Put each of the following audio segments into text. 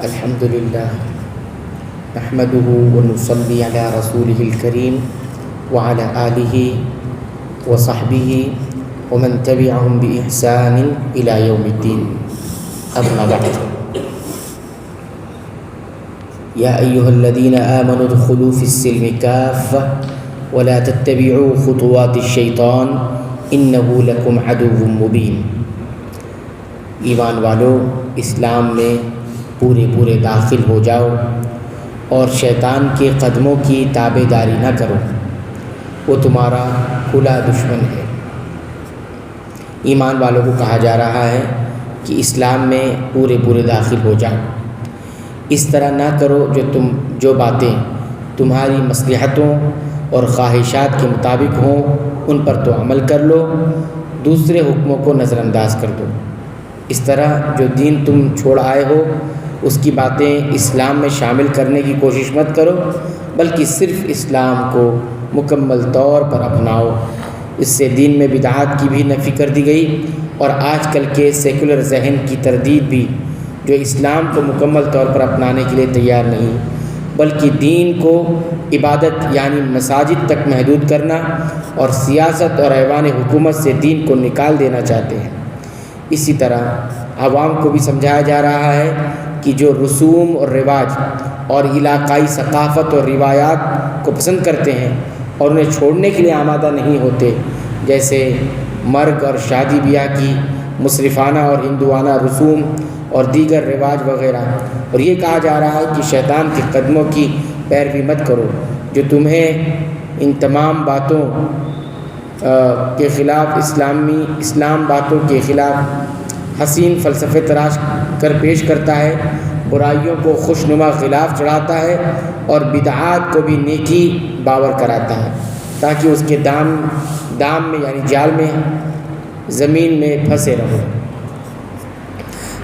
الحمد للہ نحمده ونصلي على رسوله الكريم وعلى آله وصحبه ومن تبعهم بإحسان إلى يوم الدين. أما بعد، يا أيها الذين آمنوا ادخلوا في السلم كافة ولا تتبعوا خطوات الشيطان إنه لكم عدو مبين. ایمان والو، اسلام میں پورے داخل ہو جاؤ اور شیطان کے قدموں کی تابع داری نہ کرو، وہ تمہارا کھلا دشمن ہے. ایمان والوں کو کہا جا رہا ہے کہ اسلام میں پورے داخل ہو جاؤ. اس طرح نہ کرو جو باتیں تمہاری مصلحتوں اور خواہشات کے مطابق ہوں ان پر تو عمل کر لو، دوسرے حکموں کو نظر انداز کر دو. اس طرح جو دین تم چھوڑ آئے ہو اس کی باتیں اسلام میں شامل کرنے کی کوشش مت کرو، بلکہ صرف اسلام کو مکمل طور پر اپناؤ. اس سے دین میں بدعات کی بھی نفی کر دی گئی، اور آج کل کے سیکولر ذہن کی تردید بھی، جو اسلام کو مکمل طور پر اپنانے کے لیے تیار نہیں، بلکہ دین کو عبادت یعنی مساجد تک محدود کرنا اور سیاست اور ایوان حکومت سے دین کو نکال دینا چاہتے ہیں. اسی طرح عوام کو بھی سمجھایا جا رہا ہے کہ جو رسوم اور رواج اور علاقائی ثقافت اور روایات کو پسند کرتے ہیں اور انہیں چھوڑنے کے لیے آمادہ نہیں ہوتے، جیسے مرگ اور شادی بیاہ کی مصرفانہ اور ہندوانہ رسوم اور دیگر رواج وغیرہ، اور یہ کہا جا رہا ہے کہ شیطان کے قدموں کی پیروی مت کرو جو تمہیں ان تمام باتوں کے خلاف اسلام باتوں کے خلاف حسین فلسفے تراش کر پیش کرتا ہے، برائیوں کو خوشنما غلاف چڑھاتا ہے اور بدعات کو بھی نیکی باور کراتا ہے، تاکہ اس کے دام میں یعنی جال میں زمین میں پھنسے رہو.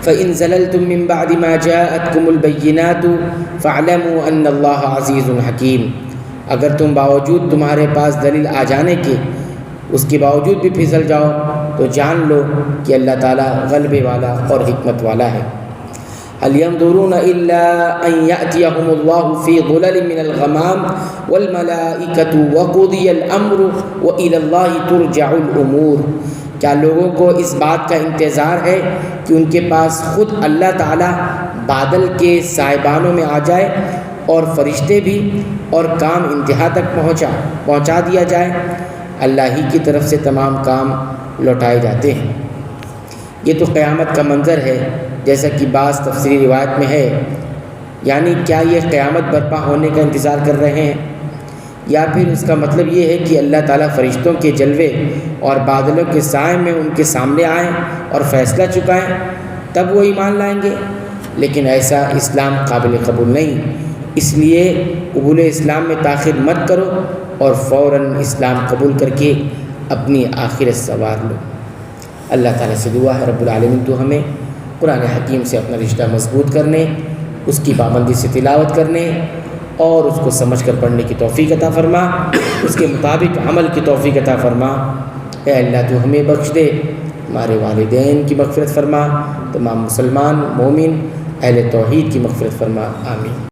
فَإِن زَلَلْتُم مِّن بَعْدِ مَا جَاءَتْكُمُ الْبَيِّنَاتُ فَاعْلَمُوا أَنَّ اللَّهَ عَزِيزٌ حَكِيمٌ. اگر تم باوجود تمہارے پاس دلیل آ جانے کے اس کے باوجود بھی پھسل جاؤ تو جان لو کہ اللہ تعالیٰ غلبے والا اور حکمت والا ہے. هل ينظرون إلا أن يأتيهم الله في ظلل من الغمام والملائكة وقضي الأمر وإلى الله ترجع الأمور. کیا لوگوں کو اس بات کا انتظار ہے کہ ان کے پاس خود اللہ تعالیٰ بادل کے سائبانوں میں آ جائے اور فرشتے بھی اور کام انتہا تک پہنچا دیا جائے؟ اللہ ہی کی طرف سے تمام کام لوٹائے جاتے ہیں. یہ تو قیامت کا منظر ہے جیسا کہ بعض تفسیری روایت میں ہے. یعنی کیا یہ قیامت برپا ہونے کا انتظار کر رہے ہیں، یا پھر اس کا مطلب یہ ہے کہ اللہ تعالیٰ فرشتوں کے جلوے اور بادلوں کے سائے میں ان کے سامنے آئیں اور فیصلہ چکائیں تب وہ ایمان لائیں گے؟ لیکن ایسا اسلام قابل قبول نہیں. اس لیے قبول اسلام میں تاخیر مت کرو اور فوراً اسلام قبول کر کے اپنی آخرت سنوار لو. اللہ تعالیٰ سے دعا ہے رب العالمین تو ہمیں قرآن حکیم سے اپنا رشتہ مضبوط کرنے، اس کی پابندی سے تلاوت کرنے اور اس کو سمجھ کر پڑھنے کی توفیق عطا فرما، اس کے مطابق عمل کی توفیق عطا فرما. اے اللہ تو ہمیں بخش دے، ہمارے والدین کی مغفرت فرما، تمام مسلمان مومن اہل توحید کی مغفرت فرما. آمین.